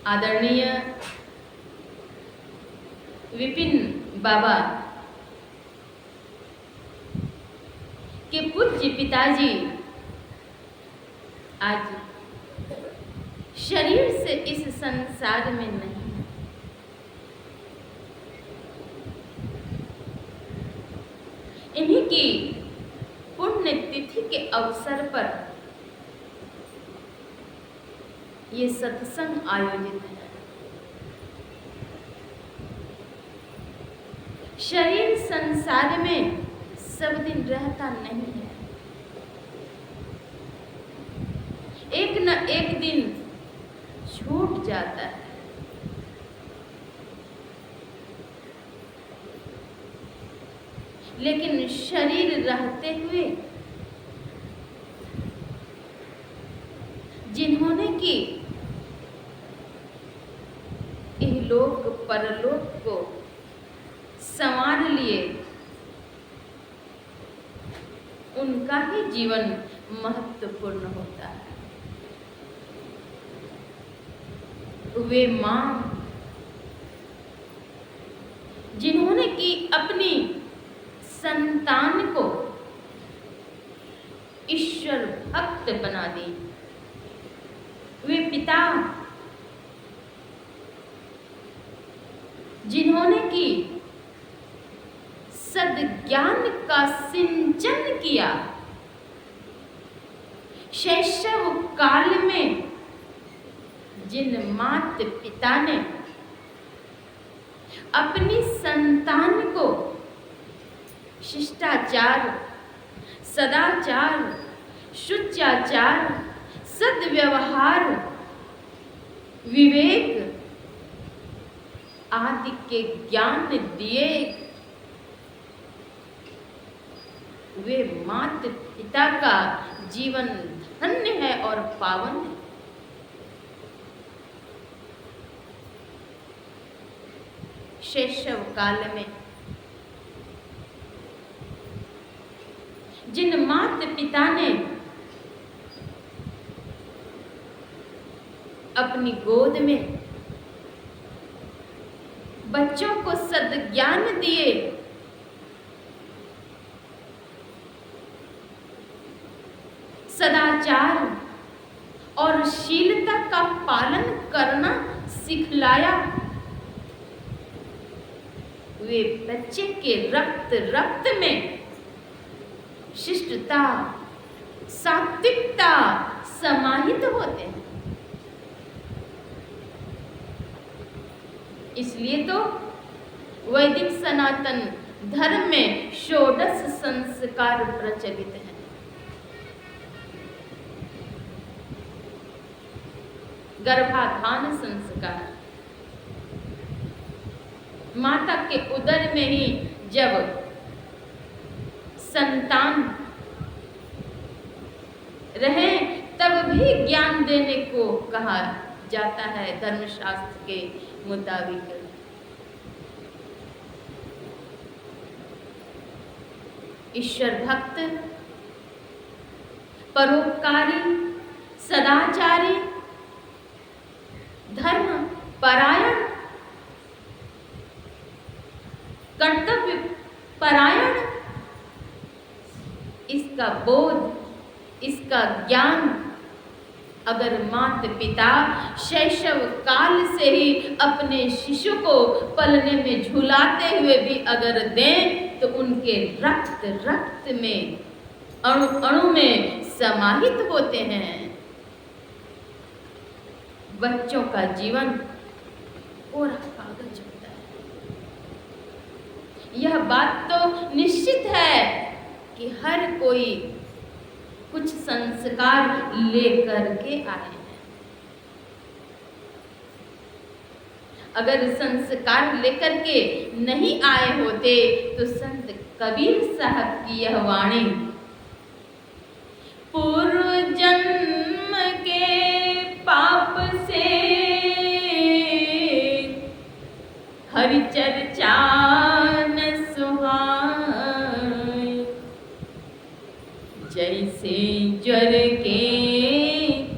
आदरणीय विपिन बाबा के पूज्य पिताजी आज शरीर से इस संसार में नहीं है। इन्हीं की पुण्य तिथि के अवसर पर ये सत्संग आयोजित है। शरीर संसार में सब दिन रहता नहीं है, एक न एक दिन छूट जाता है। लेकिन शरीर रहते हुए जिन्होंने कि इहलोक परलोक को संवार लिए, उनका ही जीवन महत्वपूर्ण होता है। वे मां जिन्होंने कि अपनी संतान को ईश्वर भक्त बना दी। वे पिता जिन्होंने कि सद्ज्ञान का सिंचन किया। शैशव काल में जिन माता पिता ने अपनी संतान को शिष्टाचार, सदाचार, शुचाचार, सद्व्यवहार, विवेक आदि के ज्ञान दिए, वे माता पिता का जीवन धन्य है और पावन है। शैशव काल में जिन माता पिता ने अपनी गोद में बच्चों को सद्ज्ञान दिए, सदाचार और शीलता का पालन करना सिखलाया, वे बच्चे के रक्त में शिष्टता, सात्विकता समाहित होते हैं। इसलिए तो वैदिक सनातन धर्म में षोडश संस्कार प्रचलित हैं। गर्भाधान संस्कार, माता के उदर में ही जब संतान रहे तब भी ज्ञान देने को कहा जाता है धर्मशास्त्र के मुताबिक। ईश्वर भक्त, परोपकारी, सदाचारी, धर्म परायण, कर्तव्य परायण, इसका बोध, इसका ज्ञान अगर माता पिता शैशव काल से ही अपने शिशु को पलने में झुलाते हुए भी अगर दें तो उनके रक्त में अणु में समाहित होते हैं। बच्चों का जीवन कोरा कागज होता है। यह बात तो निश्चित है कि हर कोई कुछ संस्कार लेकर के आए हैं। अगर संस्कार लेकर के नहीं आए होते तो संत कबीर साहब की यह वाणी, पूर्व जन्म के पाप से हरि चर्चा न सुहाए, जैसे ज्वर के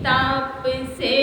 ताप से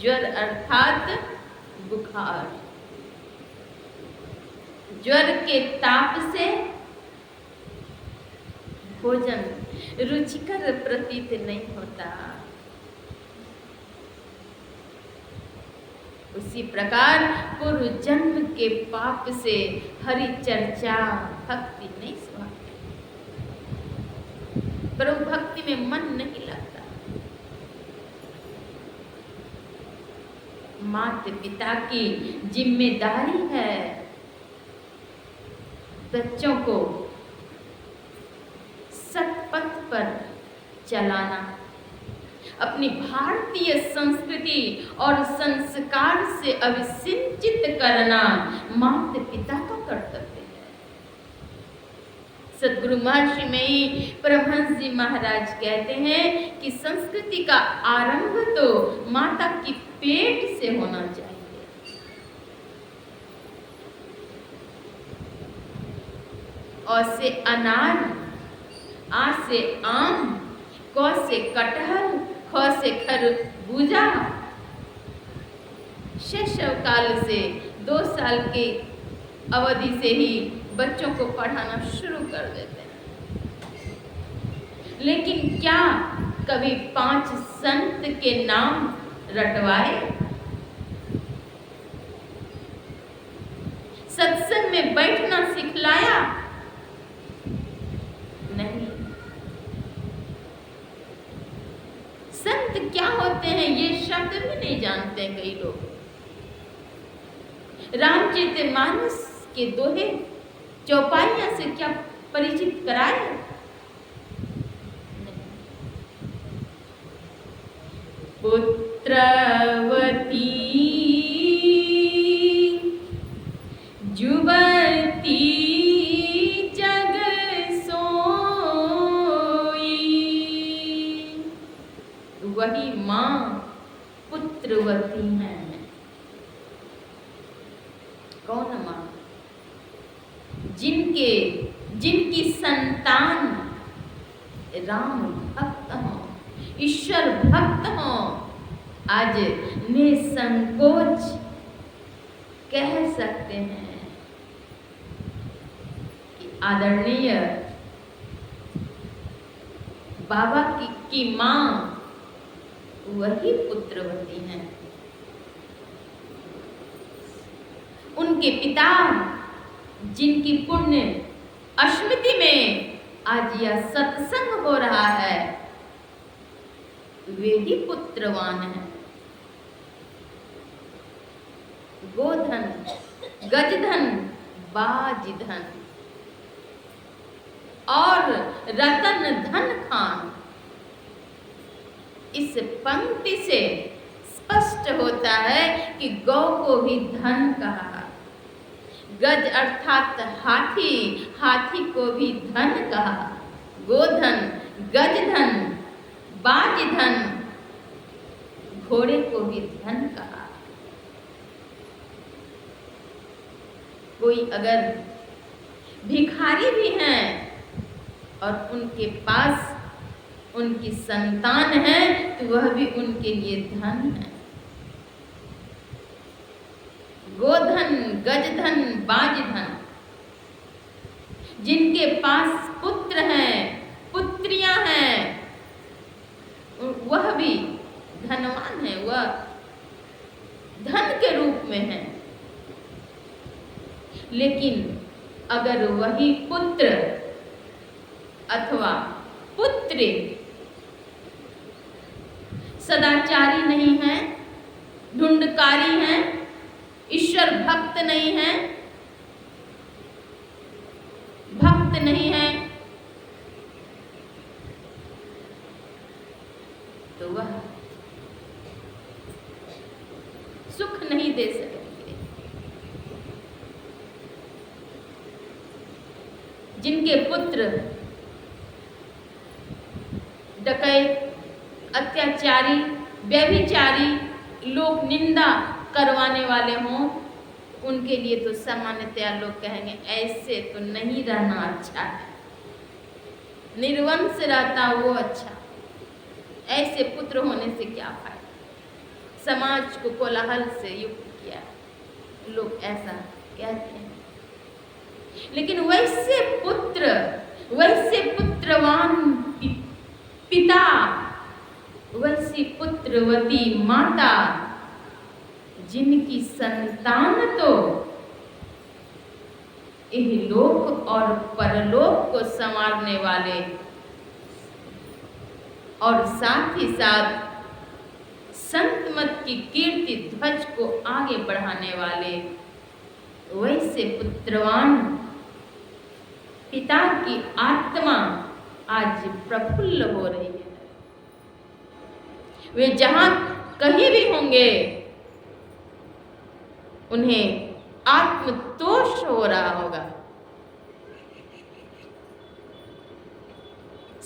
ज्वर अर्थात बुखार। ज्वर के ताप से भोजन रुचिकर प्रतीत नहीं होता। उसी प्रकार पूर्व जन्म के पाप से हरि चर्चा भक्ति नहीं सुहाती, प्रभु भक्ति में मन नहीं लगता। माता पिता की जिम्मेदारी है बच्चों को सत्पथ पर चलाना, अपनी भारतीय संस्कृति और संस्कार से अभिसिंचित करना माता पिता का कर्तव्य है। सद्गुरु महर्षि में परमहंस जी महाराज कहते हैं कि संस्कृति का आरंभ तो माता की पेट से होना चाहिए। अ से अनार, आ से आम, क से कटहल, ख से खरबूजा। शैशव काल से 2 साल की अवधि से ही बच्चों को पढ़ाना शुरू कर देते हैं। लेकिन क्या कभी 5 संत के नाम रटवाए? सत्संग में बैठना सिखलाया? नहीं। संत क्या होते हैं ये शब्द भी नहीं जानते कई लोग। रामचरितमानस के दोहे चौपाइयां से क्या परिचित कराए? पुत्रवती जुबती जग सोई, वही माँ पुत्रवती है। कौन माँ? जिनकी संतान राम भक्त हो, ईश्वर भक्त हो, आज निसंकोच कह सकते हैं कि आदरणीय बाबा की माँ वही पुत्रवती हैं। उनके पिता जिनकी पुण्य स्मृति में आज यह सत्संग हो रहा है, वे ही पुत्रवान हैं। गोधन, गजधन, बाजधन और रतन धन खान। इस पंक्ति से स्पष्ट होता है कि गौ को भी धन कहा, गज अर्थात हाथी, हाथी को भी धन कहा, गोधन, गजधन, बाजधन, घोड़े को भी धन कहा। कोई अगर भिखारी भी हैं और उनके पास उनकी संतान है तो वह भी उनके लिए धन है। गोधन, गजधन, बाजधन। जिनके पास पुत्र हैं, पुत्रियां हैं, वह भी धनवान है, वह धन के रूप में है। लेकिन अगर वही पुत्र अथवा पुत्री सदाचारी नहीं है, ढूंढकारी हैं, ईश्वर भक्त नहीं है, भक्त नहीं है, तो वह सुख नहीं दे सकेंगे। जिनके पुत्र डकैत, अत्याचारी, व्यभिचारी, लोक निंदा करवाने वाले हों, उनके लिए तो सामान्यतया लोग कहेंगे ऐसे तो नहीं रहना अच्छा है, निर्वंश रहता वो अच्छा, ऐसे पुत्र होने से क्या फायदा। समाज को कोलाहल से युक्त किया, लोग ऐसा कहते हैं। लेकिन वैसे पुत्रवान पिता, वैसी पुत्रवती माता, जिनकी संतान तो इहलोक और परलोक को संवारने वाले और साथ ही साथ संत मत की कीर्ति ध्वज को आगे बढ़ाने वाले, वैसे पुत्रवान पिता की आत्मा आज प्रफुल्ल हो रही है। वे जहां कहीं भी होंगे, उन्हें आत्मतोष हो रहा होगा।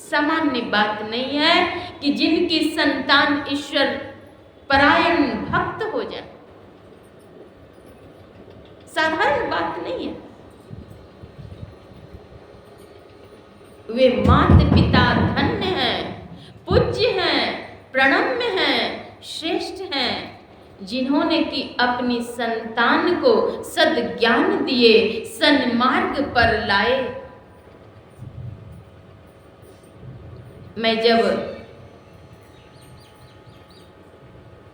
सामान्य बात नहीं है कि जिनकी संतान ईश्वर परायण भक्त हो जाए, साधारण बात नहीं है। वे माता पिता धन्य हैं, पूज्य हैं, प्रणम्य हैं, श्रेष्ठ हैं, जिन्होंने कि अपनी संतान को सद्ज्ञान दिए, सन्मार्ग पर लाए। मैं जब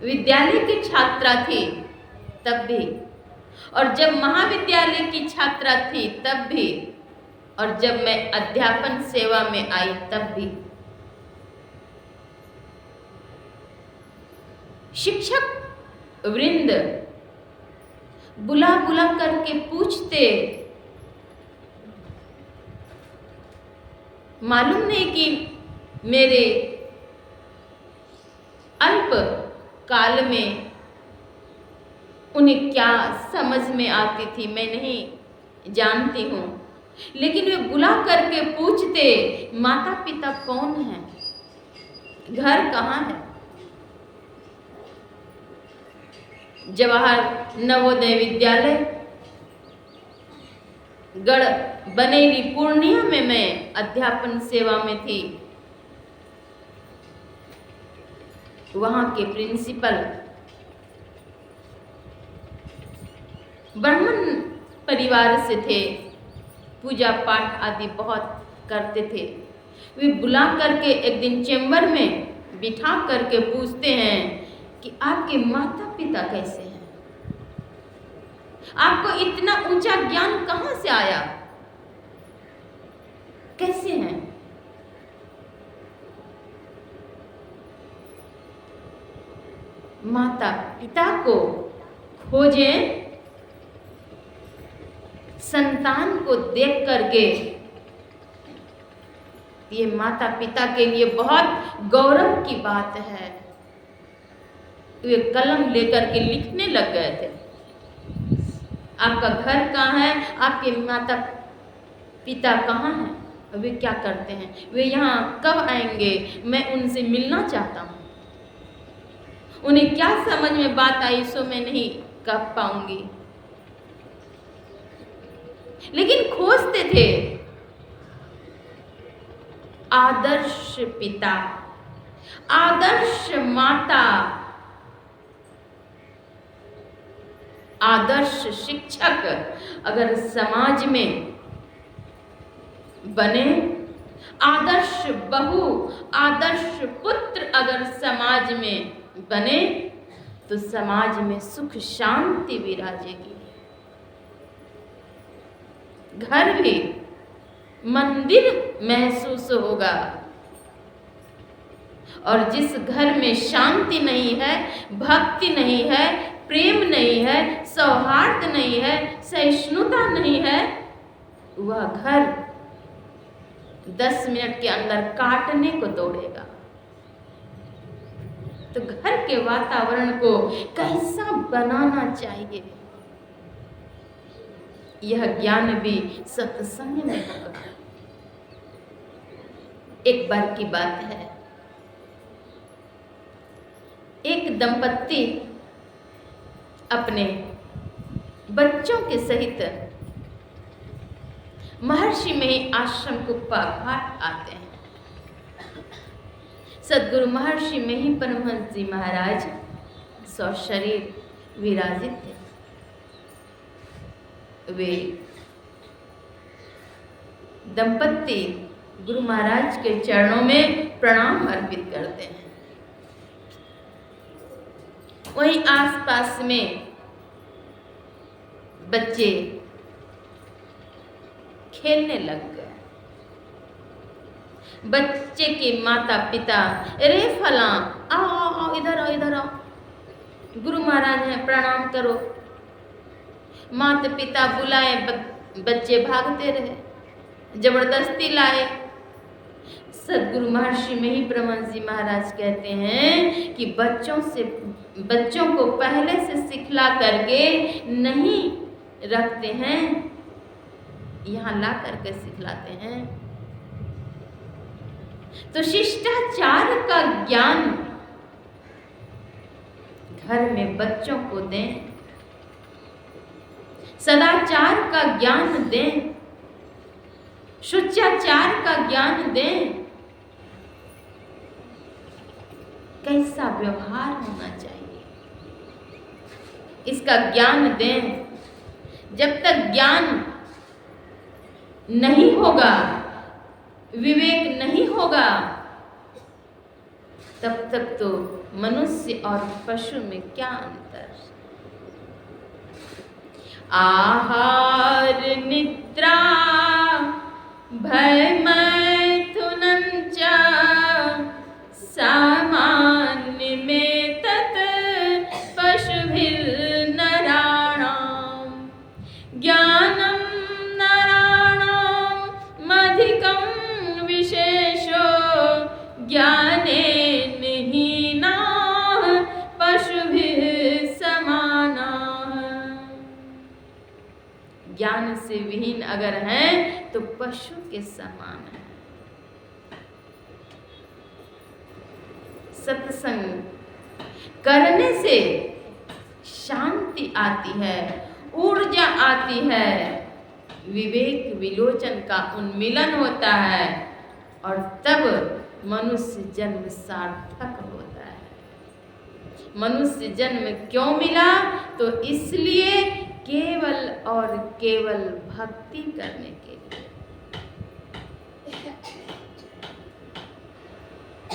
विद्यालय की छात्रा थी तब भी, और जब महाविद्यालय की छात्रा थी तब भी, और जब मैं अध्यापन सेवा में आई तब भी, शिक्षक वृंद बुला बुला करके पूछते, मालूम नहीं कि मेरे अल्प काल में उन्हें क्या समझ में आती थी, मैं नहीं जानती हूँ, लेकिन वे बुला करके पूछते, माता पिता कौन है, घर कहाँ है। जवाहर नवोदय विद्यालय गढ़ बनेली पूर्णिया में मैं अध्यापन सेवा में थी। वहां के प्रिंसिपल ब्राह्मण परिवार से थे, पूजा पाठ आदि बहुत करते थे। वे बुला करके एक दिन चैम्बर में बिठा करके पूछते हैं कि आपके माता पिता कैसे हैं, आपको इतना ऊंचा ज्ञान कहां से आया, कैसे हैं। माता पिता को खोजें, संतान को देख करके ये माता पिता के लिए बहुत गौरव की बात है। वे कलम लेकर के लिखने लग गए थे, आपका घर कहाँ है, आपके माता पिता कहाँ हैं, वे क्या करते हैं, वे यहाँ कब आएंगे, मैं उनसे मिलना चाहता हूँ। उन्हें क्या समझ में बात आई सो मैं नहीं कह पाऊंगी, लेकिन खोजते थे आदर्श पिता, आदर्श माता, आदर्श शिक्षक अगर समाज में बने, आदर्श बहू, आदर्श पुत्र अगर समाज में बने, तो समाज में सुख शांति विराजेगी। घर भी मंदिर महसूस होगा, और जिस घर में शांति नहीं है, भक्ति नहीं है, प्रेम नहीं है, सौहार्द नहीं है, सहिष्णुता नहीं है, वह घर 10 मिनट के अंदर काटने को दौड़ेगा। तो घर के वातावरण को कैसा बनाना चाहिए, यह ज्ञान भी सत्संग में होगा। एक बार की बात है, एक दंपत्ति अपने बच्चों के सहित महर्षि में आश्रम कुप्पा घाट आते हैं। सद्गुरु महर्षि में ही परमहंस जी महाराज सशरीर विराजित थे। वे दंपत्ति गुरु महाराज के चरणों में प्रणाम अर्पित करते हैं। वहीं आसपास में बच्चे खेलने लग गए। बच्चे के माता पिता, रे फलां आओ आओ आओ, इधर आओ इधर आओ, गुरु महाराज हैं, प्रणाम करो। माता पिता बुलाए, बच्चे भागते रहे, जबरदस्ती लाए। सदगुरु महर्षि महिब्रह्मन जी महाराज कहते हैं कि बच्चों को पहले से सिखला करके नहीं रखते हैं, यहाँ ला करके सिखलाते हैं। तो शिष्टाचार का ज्ञान घर में बच्चों को दें, सदाचार का ज्ञान दें, शुचाचार का ज्ञान दें, कैसा व्यवहार होना चाहिए इसका ज्ञान दें। जब तक ज्ञान नहीं होगा, विवेक नहीं होगा, तब तक तो मनुष्य और पशु में क्या अंतर। आहार निद्रा भय मैथुनं च सामान्य में तत् पशुभिर्नराणां ज्ञानं नराणाम् अधिकं विशेषो ज्ञानेन हीनाः पशुभिः समानाः। ज्ञान से विहीन अगर हैं तो पशु के समान है। सत्संग करने से शांति आती है, ऊर्जा आती है, विवेक विलोचन का उन्मिलन होता है और तब मनुष्य जन्म सार्थक होता है। मनुष्य जन्म क्यों मिला? तो इसलिए केवल और केवल भक्ति करने के लिए।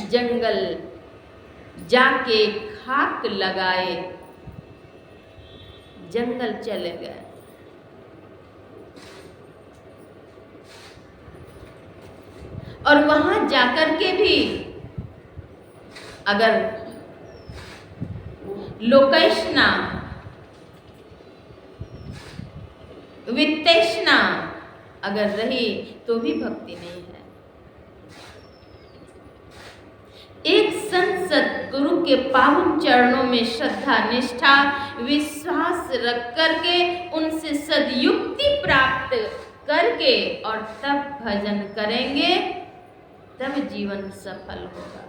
जंगल जाके खाक लगाए, जंगल चले गए। और वहां जाकर के भी अगर लोकैष्णा वित्तेष्णा अगर रही तो भी भक्ति नहीं है। एक संत सद्गुरु के पावन चरणों में श्रद्धा निष्ठा विश्वास रख करके उनसे सदयुक्ति प्राप्त करके और तब भजन करेंगे, तब जीवन सफल होगा।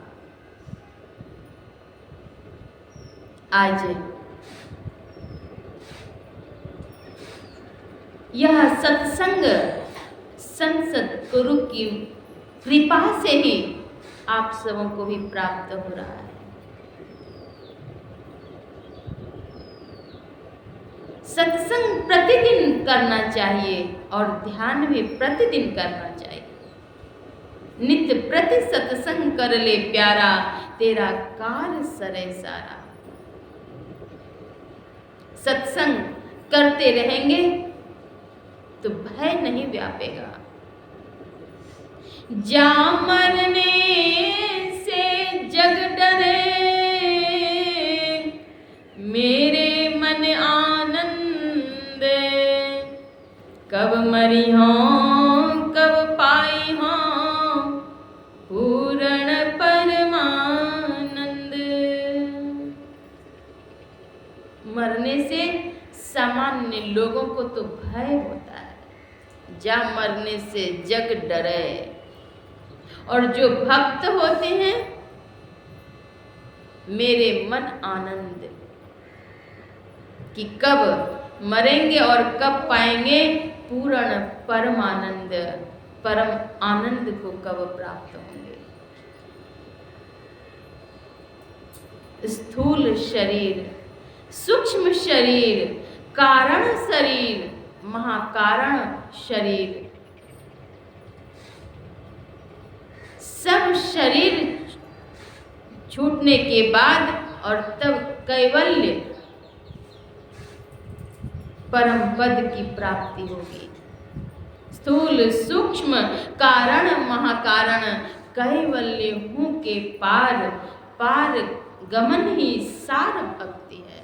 आज यह सत्संग संत सद्गुरु की कृपा से ही आप सबों को भी प्राप्त हो रहा है। सत्संग प्रतिदिन करना चाहिए और ध्यान भी प्रतिदिन करना चाहिए। नित्य प्रति सत्संग कर ले प्यारा, तेरा कार सरे सारा। सत्संग करते रहेंगे तो भय नहीं व्यापेगा। जा मरने से जग डरे, मेरे मन आनंद, कब मरी हों कब पाई हों पूर्ण परमानंद। मरने से सामान्य लोगों को तो भय होता है, जा मरने से जग डरे। और जो भक्त होते हैं, मेरे मन आनंद कि कब मरेंगे और कब पाएंगे पूर्ण परमानंद, परम आनंद को कब प्राप्त होंगे। स्थूल शरीर सूक्ष्म शरीर, कारण शरीर, महाकारण शरीर। सब शरीर छूटने के बाद और तब कैवल्य परम पद की प्राप्ति होगी। स्थूल सूक्ष्म कारण महाकारण कैवल्य हूँ के पार, पार गमन ही सार भक्ति है।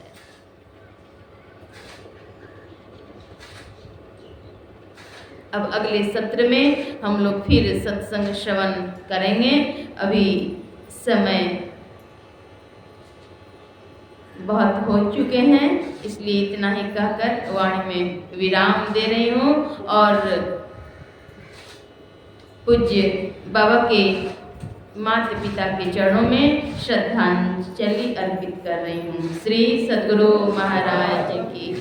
अब अगले सत्र में हम लोग फिर सत्संग श्रवण करेंगे। अभी समय बहुत हो चुके हैं, इसलिए इतना ही कहकर वाणी में विराम दे रही हूँ और पूज्य बाबा के माता पिता के चरणों में श्रद्धांजलि अर्पित कर रही हूँ। श्री सद्गुरु महाराज की